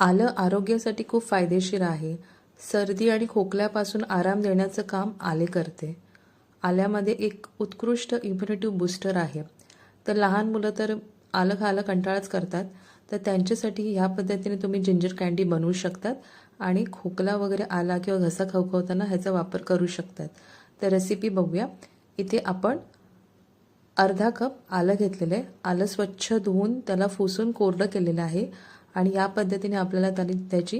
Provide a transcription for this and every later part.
आलं आरोग्यासाठी खूप फायदेशीर आहे. सर्दी आणि खोकल्यापासून आराम देण्याचं काम आले करते. आल्यामध्ये एक उत्कृष्ट इम्युनिटी बूस्टर आहे. तर लहान मुलं तर आलं खायला कंटाळाच करतात. तर त्यांच्यासाठी ह्या पद्धतीने तुम्ही जिंजर कँडी बनवू शकतात आणि खोकला वगैरे आला किंवा घसा खवखवताना ह्याचा वापर करू शकतात. तर रेसिपी बघूया. इथे आपण अर्धा कप आलं घेतलेलं आहे. आलं स्वच्छ धुवून त्याला पुसून कोरडं केलेलं आहे आणि या पद्धतीने आपल्याला त्याची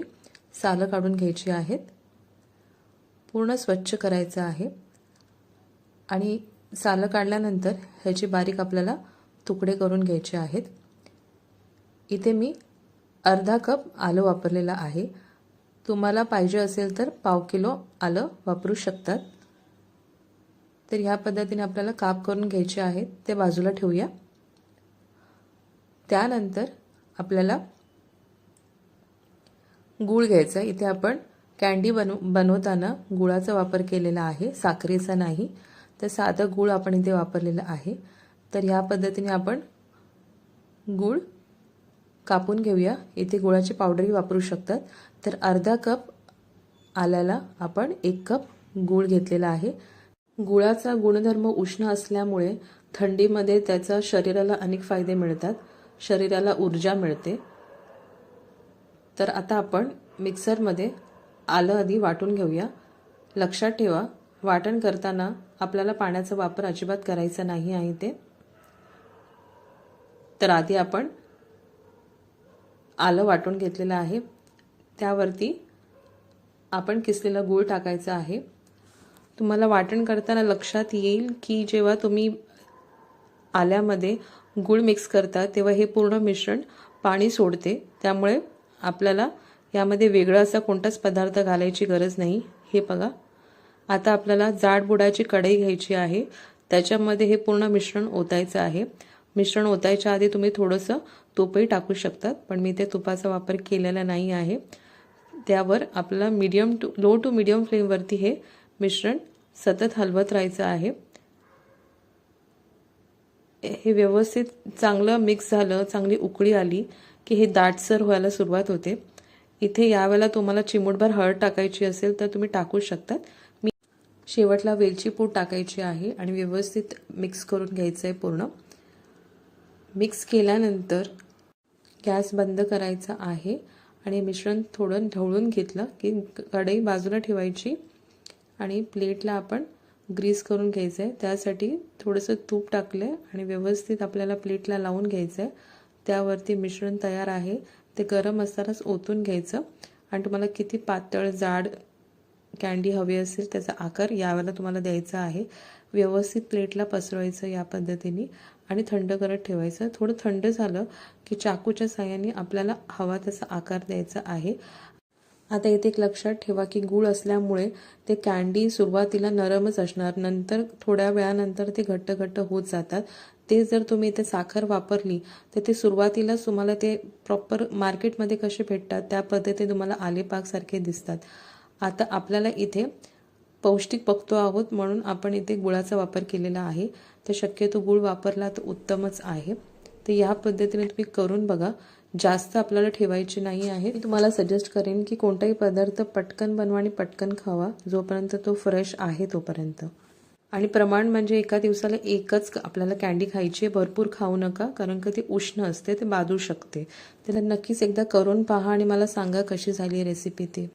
सालं काढून घ्यायची आहेत. पूर्ण स्वच्छ करायचं आहे आणि सालं काढल्यानंतर ह्याची बारीक आपल्याला तुकडे करून घ्यायचे आहेत. इथे मी अर्धा कप आलं वापरलेलं आहे. तुम्हाला पाहिजे असेल तर पाव किलो आलं वापरू शकतात. तर ह्या पद्धतीने आपल्याला काप करून घ्यायचे आहेत. ते बाजूला ठेवूया. त्यानंतर आपल्याला गूळ घ्यायचा. इथे आपण कँडी बनवताना गुळाचा वापर केलेला आहे, साखरेचा नाही. तर साधं गूळ आपण इथे वापरलेलं आहे. तर ह्या पद्धतीने आपण गूळ कापून घेऊया. इथे गुळाची पावडरही वापरू शकतात. तर अर्धा कप आल्याला आपण 1 कप गूळ घेतलेला आहे. गुळाचा गुणधर्म उष्ण असल्यामुळे थंडीमध्ये त्याचा शरीराला अनेक फायदे मिळतात. शरीराला ऊर्जा मिळते. तर आता आपण मिक्सरमध्ये आलं आधी वाटून घेऊया. लक्षात ठेवा, वाटण करताना आपल्याला पाण्याचा वापर अजिबात करायचा नाही आहे ते. तर आधी आपण आलं वाटून घेतलेलं आहे. त्यावरती आपण किसलेला गूळ टाकायचा आहे. तुम्हाला वाटण करताना लक्षात येईल की जेव्हा तुम्ही आल्यामध्ये गूळ मिक्स करता तेव्हा हे पूर्ण मिश्रण पाणी सोडते. त्यामुळे आपल्याला यामध्ये वेगळा असा कोणताच पदार्थ घालायची गरज नाही. हे बघा. आता आपल्याला जाड बुडाची कढई घ्यायची आहे. त्याच्यामध्ये हे पूर्ण मिश्रण ओतायचं आहे. मिश्रण ओतायच्या आधी तुम्ही थोडंसं तूपही टाकू शकतात, पण मी ते तुपाचा वापर केलेला नाही आहे. त्यावर आपल्याला लो टू मीडियम फ्लेमवरती हे मिश्रण सतत हलवत राहायचं आहे. हे व्यवस्थित चांगलं मिक्स झालं, चांगली उकळी आली की हे दाटसर व्हायला सुरुवात होते. इथे यावेळेला तुम्हाला चिमूटभर हळद टाकायची असेल तर तुम्ही टाकू शकतात. मी शेवटला वेलची पूड टाकायची आहे आणि व्यवस्थित मिक्स करून घ्यायचं आहे. पूर्ण मिक्स केल्यानंतर गॅस बंद करायचा आहे आणि मिश्रण थोडं ढवळून घेतलं की कढई बाजूला ठेवायची आणि प्लेटला आपण ग्रीस करून घ्यायचं आहे. त्यासाठी थोडंसं तूप टाकलं आहे आणि व्यवस्थित आपल्याला प्लेटला लावून घ्यायचं आहे. त्यावरती मिश्रण तयार आहे ते गरम असतानाच ओतून घ्यायचं आणि तुम्हाला किती पातळ जाड कँडी हवी असेल त्याचा आकार यावेळेला तुम्हाला द्यायचा आहे. व्यवस्थित प्लेटला पसरवायचं या पद्धतीने आणि थंड करत ठेवायचं. थोडं थंड झालं की चाकूच्या साहाय्याने आपल्याला हवा तसा आकार द्यायचा आहे. आता इथे एक लक्षात ठेवा की गूळ असल्यामुळे ते कँडी सुरुवातीला नरमच असणार, नंतर थोड्या वेळानंतर ते घट्ट घट्ट होत जातात. ते जर तुम्ही इथे साखर वापरली तर ते सुरुवातीलाच तुम्हाला ते प्रॉपर मार्केटमध्ये कसे भेटतात त्या पद्धतीने तुम्हाला आलेपाकसारखे दिसतात. आता आपल्याला इथे पौष्टिक बघतो आहोत म्हणून आपण इथे गुळाचा वापर केलेला आहे. तर शक्यतो गूळ वापरला तर उत्तमच आहे. तर या पद्धतीने तुम्ही करून बघा. जास्त आपल्याला ठेवायची नाही आहे. मी तुम्हाला सजेस्ट करेन की कोणताही पदार्थ पटकन बनवा आणि पटकन खावा, जोपर्यंत तो फ्रेश आहे तोपर्यंत. आणि प्रमाण म्हणजे एका दिवसाला एकच आपल्याला कँडी खायची आहे. भरपूर खाऊ नका, कारण का ती उष्ण असते, ते बाधू शकते. तर नक्कीच एकदा करून पहा आणि मला सांगा कशी झाली रेसिपी ती.